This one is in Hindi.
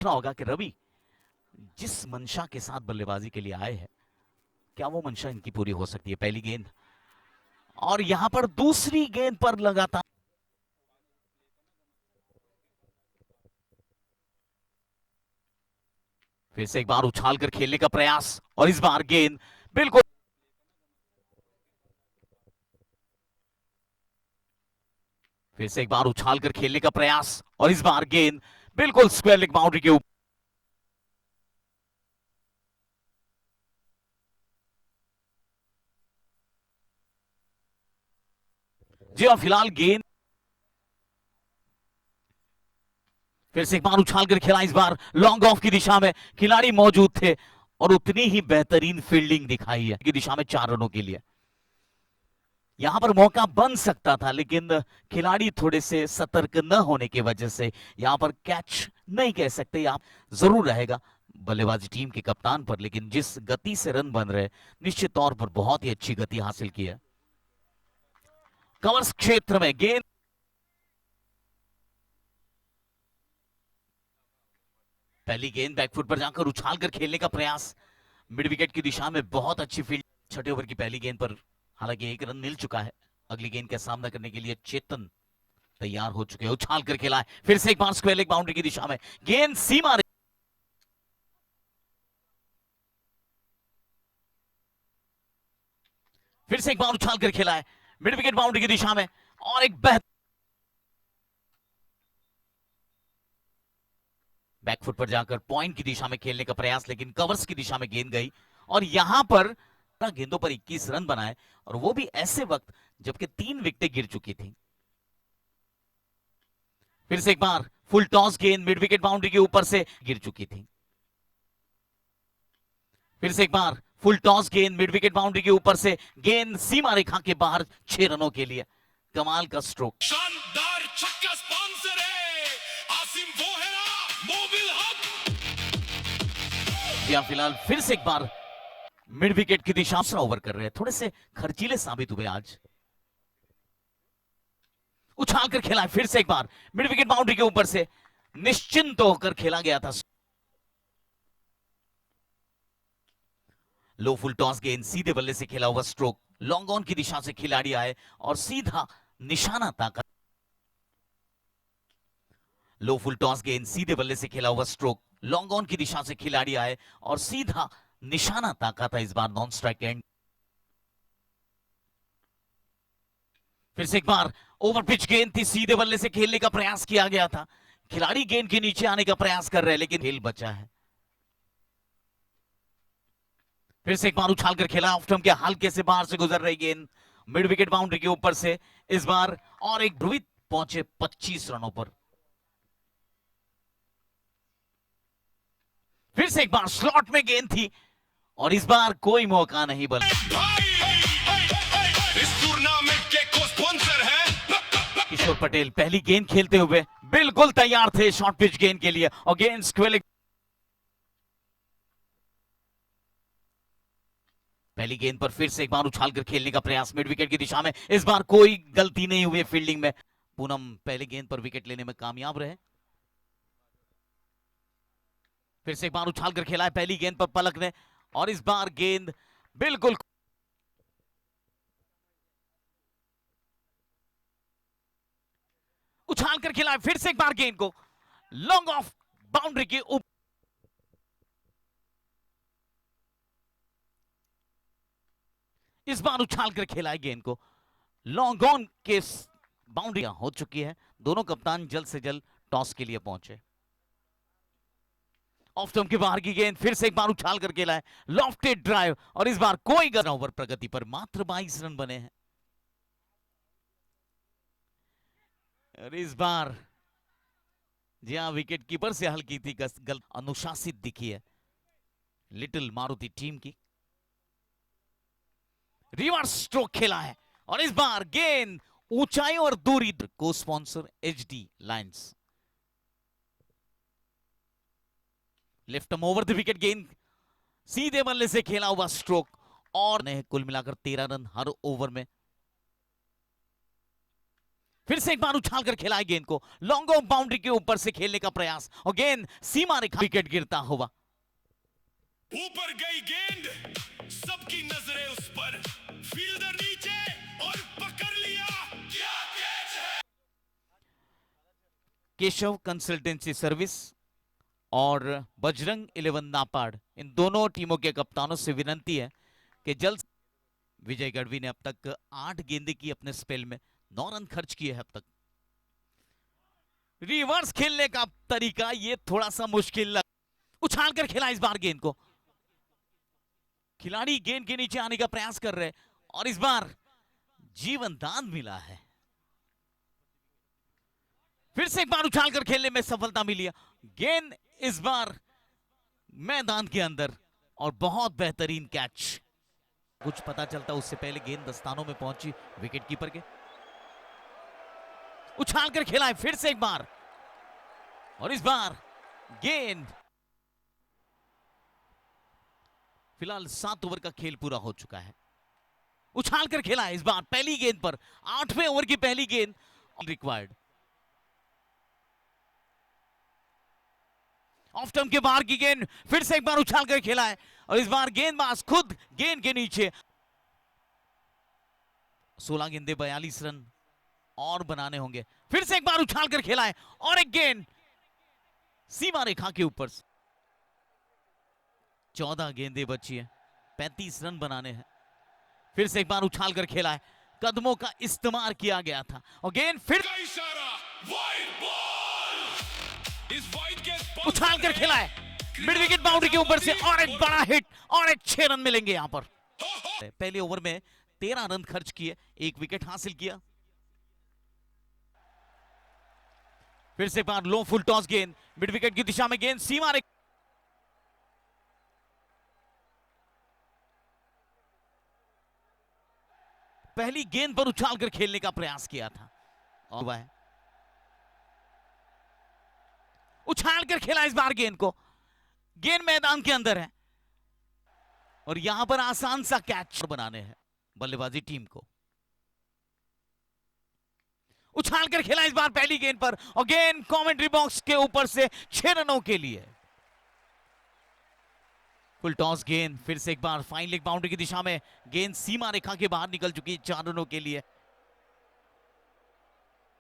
सुना होगा कि रवि जिस मंशा के साथ बल्लेबाजी के लिए आए हैं, क्या वो मंशा इनकी पूरी हो सकती है? पहली गेंद और यहां पर दूसरी गेंद पर लगातार फिर से एक बार उछाल कर खेलने का प्रयास और इस बार गेंद बिल्कुल फिर से एक बार उछाल कर खेलने का प्रयास और इस बार गेंद बिल्कुल स्क्वायर लेग बाउंड्री के ऊपर। जी और फिलहाल गेंद फिर से एक बार उछाल कर खेला, इस बार लॉन्ग ऑफ की दिशा में खिलाड़ी मौजूद थे और उतनी ही बेहतरीन फील्डिंग दिखाई है की दिशा में 4 रनों के लिए। यहां पर मौका बन सकता था लेकिन खिलाड़ी थोड़े से सतर्क न होने की वजह से यहां पर कैच नहीं कह सकते, आप जरूर रहेगा बल्लेबाजी टीम के कप्तान पर, लेकिन जिस गति से रन बन रहे निश्चित तौर पर बहुत ही अच्छी गति हासिल की है। कवर्स क्षेत्र में गेंद पहली गेंद बैकफुट पर जाकर उछाल कर खेलने का प्रयास मिड विकेट की दिशा में, बहुत अच्छी फील्ड। छठे ओवर की पहली गेंद पर हालांकि 1 रन मिल चुका है। अगली गेंद का सामना करने के लिए चेतन तैयार हो चुके हैं। उछाल कर खेला है, फिर से एक बार स्क्वायर लेग बाउंड्री की दिशा में गेंद सीमा फिर से एक बार उछाल कर खेला है मिड विकेट बाउंड्री की दिशा में और एक बेहतर बैकफुट पर जाकर पॉइंट की दिशा में खेलने का प्रयास, लेकिन कवर्स की दिशा में गेंद गई और यहां पर गेंदों पर 21 रन बनाए और वो भी ऐसे वक्त जबकि 3 विकेटें गिर चुकी थी। फिर से एक बार फुल टॉस गेंद मिड विकेट बाउंड्री के ऊपर से गिर चुकी थी। फिर से एक बार फुल टॉस गेंद मिड विकेट बाउंड्री के ऊपर से गेंद सीमा रेखा के बाहर 6 रनों के लिए। कमाल का स्ट्रोक, शानदार छक्का, स्पॉन्सर है आसिम वोहरा मोबिल हब। जी हाँ, फिलहाल फिर से एक बार मिड विकेट की दिशा से ओवर कर रहे हैं, थोड़े से खर्चीले साबित हुए आज। उछाल कर खेला है फिर से एक बार मिड विकेट बाउंड्री के ऊपर से, निश्चिंत होकर खेला गया था। लो फुल टॉस गेंद सीधे बल्ले से खेला हुआ स्ट्रोक, लॉन्ग ऑन की दिशा से खिलाड़ी आए और सीधा निशाना ताका। लो फुल टॉस गेंद सीधे बल्ले से खेला हुआ स्ट्रोक, लॉन्ग ऑन की दिशा से खिलाड़ी आए और सीधा निशाना ताका था। इस बार नॉन स्ट्राइक एंड। फिर से एक बार ओवर पिच गेंद थी, सीधे बल्ले से खेलने का प्रयास किया गया था। खिलाड़ी गेंद के नीचे आने का प्रयास कर रहे हैं लेकिन खेल बचा है। फिर से एक बार उछाल कर खेला, ऑफ स्टंप के हल्के से बाहर से गुजर रही गेंद मिड विकेट बाउंड्री के ऊपर से इस बार और एक ध्रुवित पहुंचे 25 रनों पर। फिर से एक बार स्लॉट में गेंद थी और इस बार कोई मौका नहीं बना। इस टूर्नामेंट के को स्पॉन्सर है किशोर पटेल पहली गेंद खेलते हुए बिल्कुल तैयार थे शॉर्ट पिच गेंद के लिए और गेंद स्क्वेयर। पहली गेंद पर फिर से एक बार उछाल कर खेलने का प्रयास मिड विकेट की दिशा में, इस बार कोई गलती नहीं हुई फील्डिंग में। पूनम पहली गेंद पर विकेट लेने में कामयाब रहे। फिर से एक बार उछाल कर खेला है पहली गेंद पर पलक ने और इस बार गेंद बिल्कुल उछाल कर खेला है फिर से एक बार गेंद को लॉन्ग ऑफ बाउंड्री के ऊपर। इस बार उछाल कर खेला है गेंद को लॉन्ग ऑन के बाउंड्री हो चुकी है। दोनों कप्तान जल्द से जल्द टॉस के लिए पहुंचे। ऑफ स्टंप के बाहर की गेंद फिर से एक बार उछाल कर खेला है लॉफ्टेड ड्राइव और इस बार कोई ओवर प्रगति पर मात्र 22 रन बने हैं। और इस बार जी हाँ, विकेट कीपर से हल्की थी गलत, अनुशासित दिखी है लिटिल मारुति टीम की। रिवर्स स्ट्रोक खेला है और इस बार गेंद ऊंचाई और दूरी को sponsor HD lines. Left over the wicket गेंद सीधे बल्ले से खेला हुआ स्ट्रोक और कुल मिलाकर 13 रन हर ओवर में। फिर से एक बार उछाल कर खिलाए गेंद को, लॉन्ग ऑफ बाउंड्री के ऊपर से खेलने का प्रयास और गेंद सीमा रेखा, विकेट गिरता हुआ। ऊपर गई गेंद, सबकी नजरें उस पर, फील्डर नीचे और पकड़ लिया। क्या कैच है। केशव कंसल्टेंसी सर्विस और बजरंग 11 नापाड़, इन दोनों टीमों के कप्तानों से विनती है कि जल्द। विजय गढ़वी ने अब तक 8 गेंदें की अपने स्पेल में, 9 रन खर्च किए हैं अब तक। रिवर्स खेलने का तरीका ये थोड़ा सा मुश्किल लग, उछाल कर खेला इस बार गेंद को, खिलाड़ी गेंद के नीचे आने का प्रयास कर रहे और इस बार जीवन दान मिला है। फिर से एक बार उछाल कर खेलने में सफलता मिली है, गेंद इस बार मैदान के अंदर और बहुत बेहतरीन कैच। कुछ पता चलता उससे पहले गेंद दस्तानों में पहुंची विकेट कीपर के। उछाल कर खेला है फिर से एक बार और इस बार गेंद, फिलहाल 7 ओवर का खेल पूरा हो चुका है। उछाल कर खेला है इस बार पहली गेंद पर, 8वें ओवर की पहली गेंद रिक्वायर्ड। ऑफ टर्म के बाहर की गेंद, फिर से एक बार उछाल कर खेला है और इस बार गेंदबाज खुद गेंद के नीचे। 16 गेंदे 42 रन और बनाने होंगे। फिर से एक बार उछाल कर खेला है और एक गेंद सीमा रेखा के ऊपर। 14 गेंदें बची है, 35 रन बनाने हैं। फिर से एक बार उछाल कर खेला है, कदमों का इस्तेमाल किया गया था और गेंद फिर का इशारा, वाइड बॉल। इस वाइड के उछाल कर खेला है मिड विकेट बाउंड्री के ऊपर से और एक बड़ा हिट और एक 6 रन मिलेंगे यहां पर। पहले ओवर में 13 रन खर्च किए, 1 विकेट हासिल किया। फिर से एक बार लो फुल टॉस गेंद, मिड विकेट की दिशा में गेंद सीमा रेखा, पहली गेंद पर उछाल कर खेलने का प्रयास किया था और वह उछाल कर खेला इस बार गेंद को, गेंद मैदान के अंदर है और यहां पर आसान सा कैच बनाने हैं बल्लेबाजी टीम को। उछाल कर खेला इस बार पहली गेंद पर और गेंद कमेंट्री बॉक्स के ऊपर से 6 रनों के लिए। फुल टॉस गेंद, फिर से एक बार फाइन लेग बाउंड्री की दिशा में गेंद सीमा रेखा के बाहर निकल चुकी है 4 रनों के लिए।